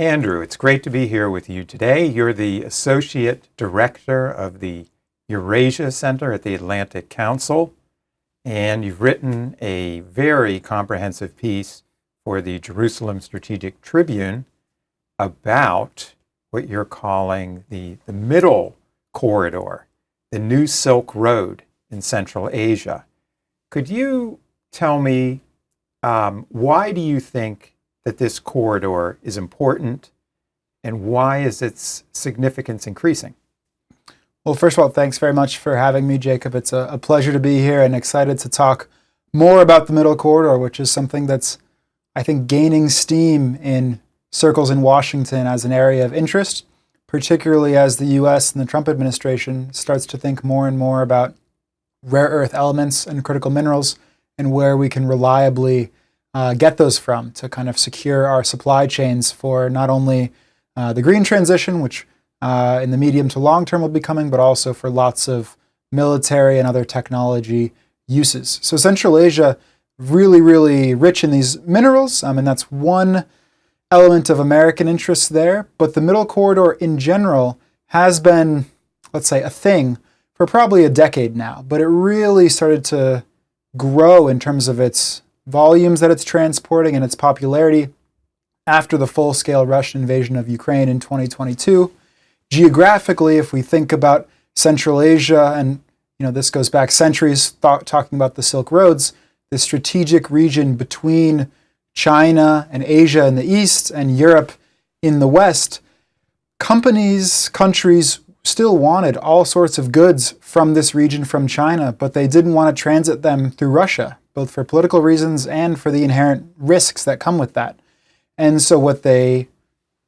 Andrew, it's great to be here with you today. You're the Associate Director of the Eurasia Center at the Atlantic Council, and you've written a very comprehensive piece for the Jerusalem Strategic Tribune about what you're calling the middle corridor, the new Silk Road in Central Asia. Could you tell me why do you think that this corridor is important, and why is its significance increasing? Well, first of all, thanks very much for having me, Jacob. It's a pleasure to be here and excited to talk more about the Middle Corridor, which is something that's, I think, gaining steam in circles in Washington as an area of interest, particularly as the U.S. and the Trump administration starts to think more and more about rare earth elements and critical minerals and where we can reliably get those from to kind of secure our supply chains for not only the green transition, which in the medium to long term will be coming, but also for lots of military and other technology uses. So Central Asia, really, really rich in these minerals, and that's one element of American interest there. But the Middle Corridor in general has been, let's say, a thing for probably a decade now, but it really started to grow in terms of its volumes that it's transporting and its popularity after the full-scale Russian invasion of Ukraine in 2022. Geographically, if we think about Central Asia, and this goes back centuries, talking about the Silk Roads, the strategic region between China and Asia in the east and Europe in the west, countries still wanted all sorts of goods from this region from China, but they didn't want to transit them through Russia, both for political reasons and for the inherent risks that come with that. And so what they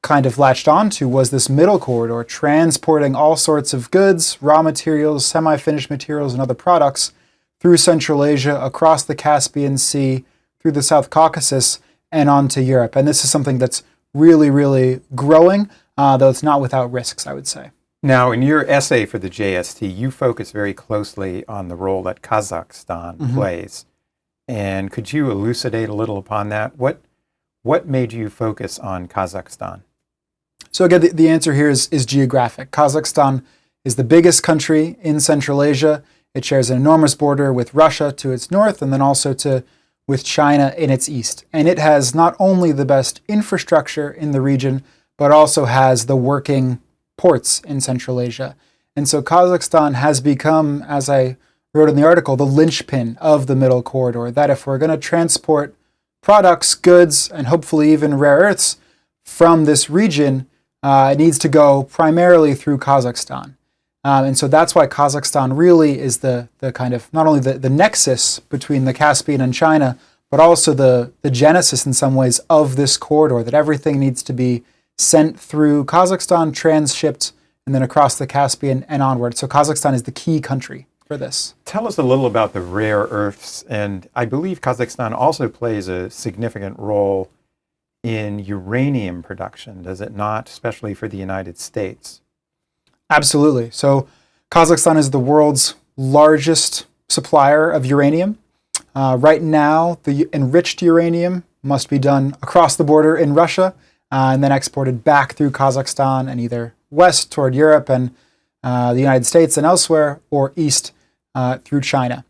kind of latched onto was this middle corridor, transporting all sorts of goods, raw materials, semi-finished materials, and other products through Central Asia, across the Caspian Sea, through the South Caucasus, and onto Europe. And this is something that's really, really growing, though it's not without risks, I would say. Now, in your essay for the JST, you focus very closely on the role that Kazakhstan plays. And could you elucidate a little upon that? What made you focus on Kazakhstan? So again, the answer here is geographic. Kazakhstan is the biggest country in Central Asia. It shares an enormous border with Russia to its north, and then also with China in its east. And it has not only the best infrastructure in the region, but also has the working ports in Central Asia. And so Kazakhstan has become, as I wrote in the article, the linchpin of the Middle Corridor, that if we're going to transport products, goods, and hopefully even rare earths from this region, it needs to go primarily through Kazakhstan. And so that's why Kazakhstan really is the kind of, not only the nexus between the Caspian and China, but also the genesis in some ways of this corridor, that everything needs to be sent through Kazakhstan, transshipped, and then across the Caspian and onward. So Kazakhstan is the key country for this. Tell us a little about the rare earths, and I believe Kazakhstan also plays a significant role in uranium production, does it not, especially for the United States? Absolutely. So Kazakhstan is the world's largest supplier of uranium. Right now, the enriched uranium must be done across the border in Russia and then exported back through Kazakhstan and either west toward Europe and the United States and elsewhere, or east through China.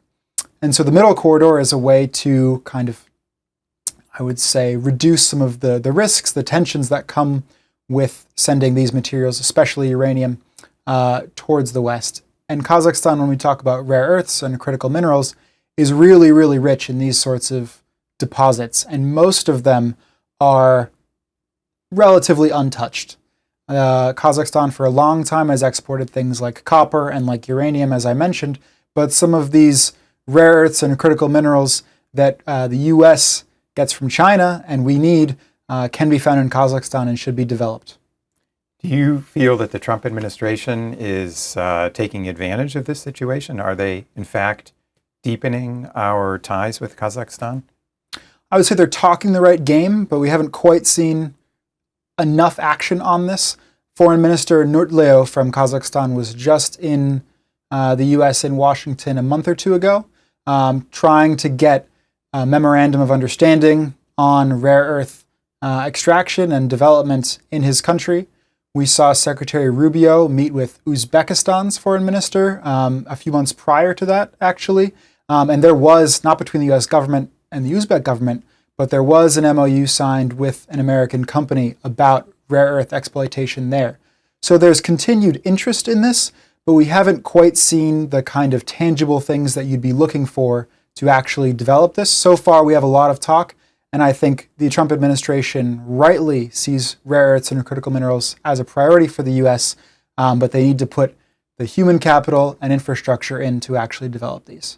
And so the Middle Corridor is a way to kind of, I would say, reduce some of the risks, the tensions that come with sending these materials, especially uranium, towards the west. And Kazakhstan, when we talk about rare earths and critical minerals, is really, really rich in these sorts of deposits. And most of them are relatively untouched. Kazakhstan for a long time has exported things like copper and like uranium, as I mentioned, but some of these rare earths and critical minerals that the U.S. gets from China and we need can be found in Kazakhstan and should be developed. Do you feel that the Trump administration is taking advantage of this situation? Are they, in fact, deepening our ties with Kazakhstan? I would say they're talking the right game, but we haven't quite seen enough action on this. Foreign Minister Nurtleo from Kazakhstan was just in the U.S. in Washington a month or two ago, trying to get a memorandum of understanding on rare earth extraction and development in his country. We saw Secretary Rubio meet with Uzbekistan's foreign minister a few months prior to that, actually. And there was, not between the US government and the Uzbek government, but there was an MOU signed with an American company about rare earth exploitation there. So there's continued interest in this, but we haven't quite seen the kind of tangible things that you'd be looking for to actually develop this. So far, we have a lot of talk, and I think the Trump administration rightly sees rare earths and critical minerals as a priority for the US, but they need to put the human capital and infrastructure in to actually develop these.